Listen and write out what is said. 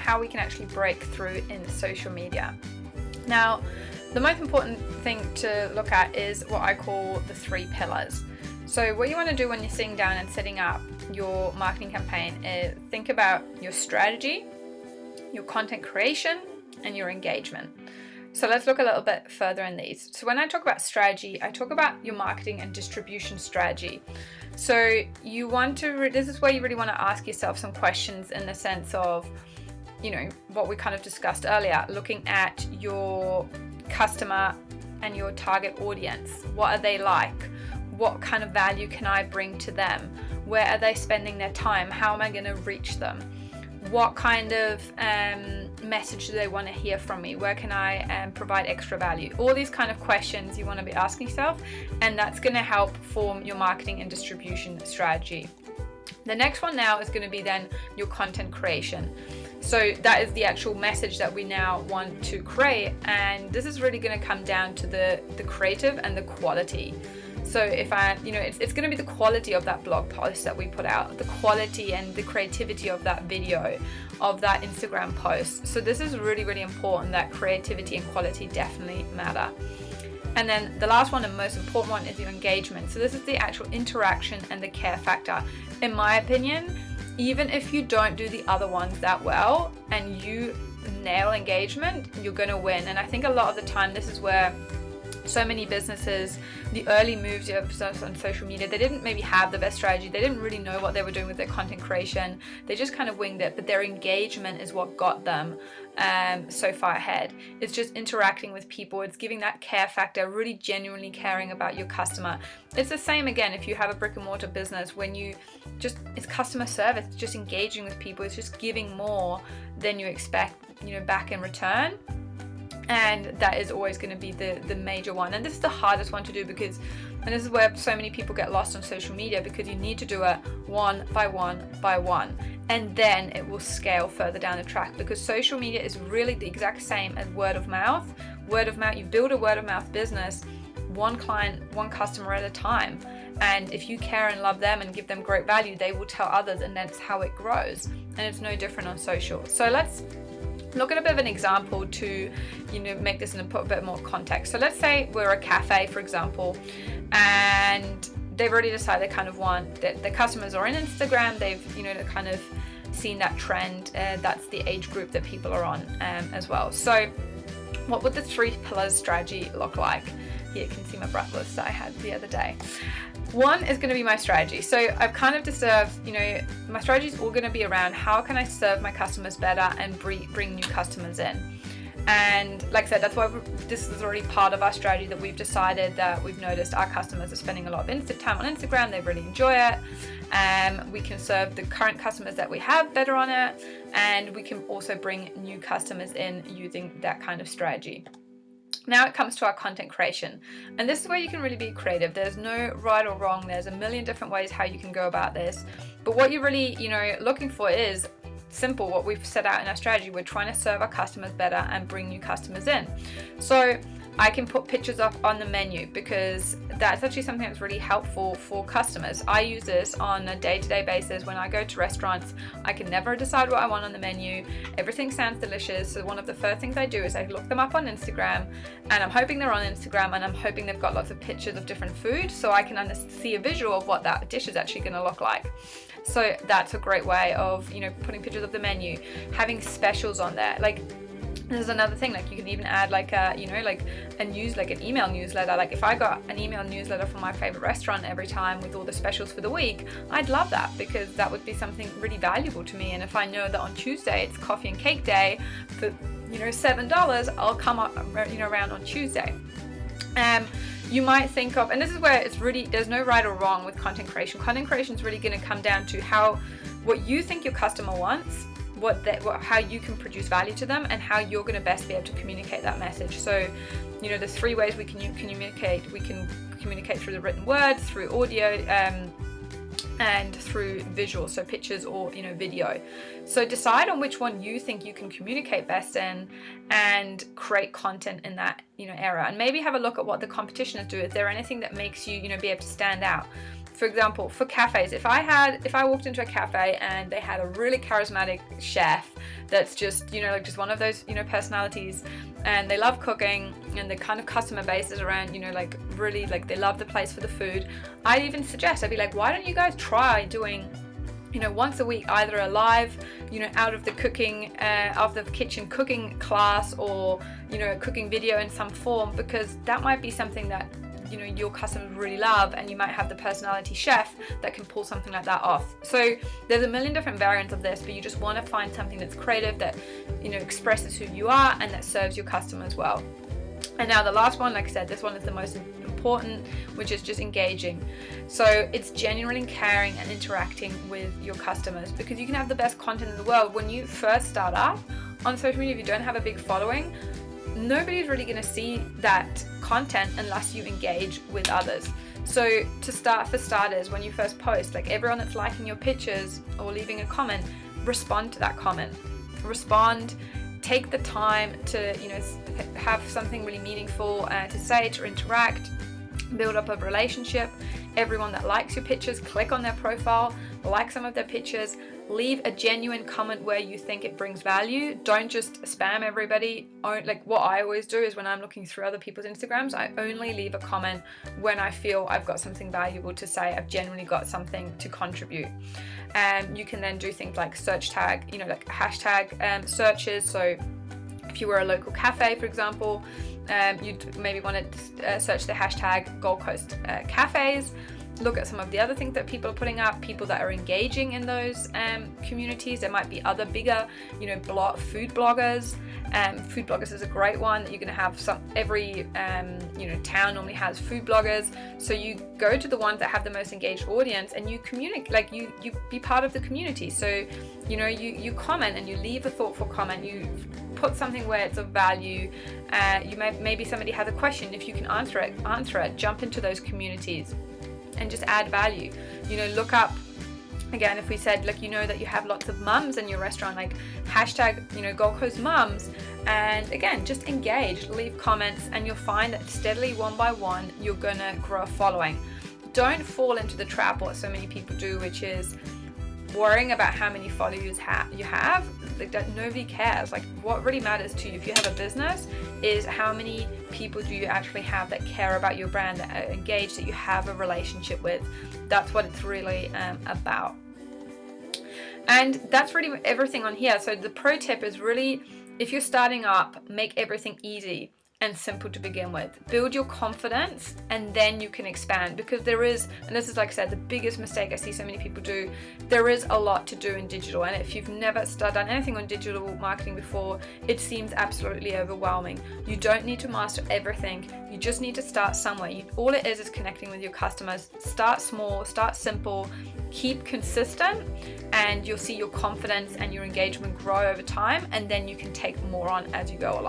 how we can actually break through in social media. Now, the most important thing to look at is what I call the 3 pillars. So what you want to do when you're sitting down and setting up your marketing campaign is think about your strategy, your content creation, and your engagement. So let's look a little bit further in these. So when I talk about strategy, I talk about your marketing and distribution strategy. So you want to, this is where you really want to ask yourself some questions in the sense of, you know, what we kind of discussed earlier, looking at your customer and your target audience. What are they like? What kind of value can I bring to them? Where are they spending their time? How am I going to reach them? What kind of message do they want to hear from me? Where can I provide extra value? All these kind of questions you want to be asking yourself, and that's going to help form your marketing and distribution strategy. The next one now is going to be then your content creation. So that is the actual message that we now want to create, and this is really going to come down to the creative and the quality. So if I, you know, it's going to be the quality of that blog post that we put out, the quality and the creativity of that video, of that Instagram post. So this is really, really important, that creativity and quality definitely matter. And then the last one and most important one is your engagement. So this is the actual interaction and the care factor. In my opinion, even if you don't do the other ones that well and you nail engagement, you're going to win. And I think a lot of the time this is where so many businesses, the early moves on social media, they didn't maybe have the best strategy. They didn't really know what they were doing with their content creation. They just kind of winged it, but their engagement is what got them so far ahead. It's just interacting with people. It's giving that care factor, really genuinely caring about your customer. It's the same again if you have a brick and mortar business, when you just, it's customer service, it's just engaging with people. It's just giving more than you expect, you know, back in return. And that is always going to be the major one. And this is the hardest one to do because, and this is where so many people get lost on social media, because you need to do it one by one by one. And then it will scale further down the track, because social media is really the exact same as word of mouth. Word of mouth, you build a word of mouth business, one client, one customer at a time. And if you care and love them and give them great value, they will tell others, and that's how it grows. And it's no different on social. So let's look at a bit of an example to, you know, make this in a bit more context. So let's say we're a cafe, for example, and they've already decided they kind of want that the customers are on Instagram. They've, you know, kind of seen that trend. That's the age group that people are on as well. So what would the 3 pillars strategy look like? Here you can see my brat list that I had the other day. One is going to be my strategy. So I've kind of just, you know, my strategy is all going to be around how can I serve my customers better and bring new customers in. And like I said, that's why this is already part of our strategy, that we've decided that we've noticed our customers are spending a lot of time on Instagram. They really enjoy it. We can serve the current customers that we have better on it. And we can also bring new customers in using that kind of strategy. Now it comes to our content creation, and this is where you can really be creative. There's no right or wrong. There's a million different ways how you can go about this, but what you're really, you know, looking for is simple. What we've set out in our strategy, we're trying to serve our customers better and bring new customers in. So I can put pictures up on the menu, because that's actually something that's really helpful for customers. I use this on a day-to-day basis. When I go to restaurants, I can never decide what I want on the menu. Everything sounds delicious. So one of the first things I do is I look them up on Instagram, and I'm hoping they're on Instagram, and I'm hoping they've got lots of pictures of different food, so I can see a visual of what that dish is actually going to look like. So that's a great way of, you know, putting pictures of the menu, having specials on there. Like, this is another thing, like you can even add like a, you know, like an email newsletter. Like if I got an email newsletter from my favorite restaurant every time with all the specials for the week, I'd love that, because that would be something really valuable to me. And if I know that on Tuesday it's coffee and cake day for, you know, $7, I'll come up, you know, around on Tuesday. You might think of, and this is where it's really, there's no right or wrong with content creation. Content creation is really going to come down to what you think your customer wants, how you can produce value to them, and how you're going to best be able to communicate that message. So, you know, there's 3 ways we can communicate. We can communicate through the written word, through audio, and through visual, so pictures or, you know, video. So decide on which one you think you can communicate best in, and create content in that, you know, area. And maybe have a look at what the competition is doing. Is there anything that makes you, you know, be able to stand out? For example, for cafes, if I walked into a cafe and they had a really charismatic chef that's just, you know, like just one of those, you know, personalities, and they love cooking, and the kind of customer base is around, you know, like really like they love the place for the food, I'd even suggest, I'd be like, why don't you guys try doing, you know, once a week, either a live, you know, out of the kitchen cooking class, or, you know, a cooking video in some form, because that might be something that, you know, your customers really love, and you might have the personality chef that can pull something like that off. So there's a million different variants of this, but you just want to find something that's creative, that, you know, expresses who you are and that serves your customers well. And now the last one, like I said, this one is the most important, which is just engaging. So it's genuinely caring and interacting with your customers, because you can have the best content in the world. When you first start up on social media, if you don't have a big following, nobody's really going to see that content unless you engage with others. So for starters, when you first post, like everyone that's liking your pictures or leaving a comment, respond to that comment. Respond, take the time to, you know, have something really meaningful to say, to interact, build up a relationship. Everyone that likes your pictures, click on their profile, like some of their pictures, leave a genuine comment where you think it brings value. Don't just spam everybody. Like what I always do is, when I'm looking through other people's Instagrams, I only leave a comment when I feel I've got something valuable to say, I've genuinely got something to contribute. And you can then do things like search tag, you know, like hashtag searches. So if you were a local cafe, for example, you'd maybe want to search the hashtag Gold Coast cafes. Look at some of the other things that people are putting up, people that are engaging in those communities. There might be other bigger, you know, food bloggers. Food bloggers is a great one that you're going to have. Every you know, town normally has food bloggers. So you go to the ones that have the most engaged audience, and you communicate, like you be part of the community. So, you know, you comment and you leave a thoughtful comment. You put something where it's of value. Maybe somebody has a question. If you can answer it. Jump into those communities and just add value. You know, look up, again, if we said, like, you know, that you have lots of mums in your restaurant, like hashtag, you know, Gold Coast mums, and again, just engage, leave comments, and you'll find that steadily, one by one, you're gonna grow a following. Don't fall into the trap what so many people do, which is worrying about how many followers you have. Like, that nobody cares. Like, what really matters to you if you have a business is how many people do you actually have that care about your brand, that are engaged, that you have a relationship with. That's what it's really about. And that's really everything on here. So the pro tip is really, if you're starting up, make everything easy and simple to begin with. Build your confidence, and then you can expand, because there is, and this is, like I said, the biggest mistake I see so many people do, there is a lot to do in digital, and if you've never done anything on digital marketing before, it seems absolutely overwhelming. You don't need to master everything, you just need to start somewhere. All it is connecting with your customers. Start small, start simple, keep consistent, and you'll see your confidence and your engagement grow over time, and then you can take more on as you go along.